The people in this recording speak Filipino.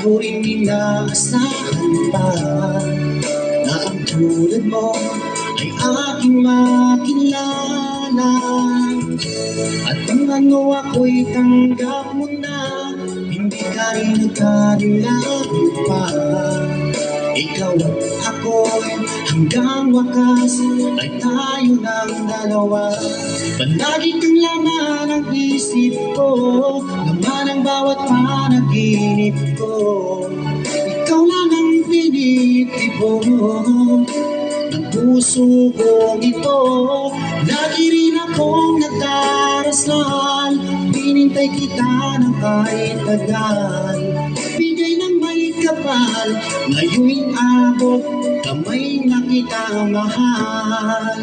ko rin inaasahan pa na ang tulad mo ay aking makilala. At kung ano ako'y tanggap mo na, hindi ka rin nagkanilago pa. Ikaw at ako'y hanggang wakas ay tayo ng dalawa. Palagi kang laman ng isip ko, laman ng bawat panaginip ko. Ikaw lang ang tinitipon ng puso kong ito. Lagi rin akong nagdarasal, hinintay kita ng kahit tagal. Bigay ng may kapal, ngayon'y abot kamay na kita mahal.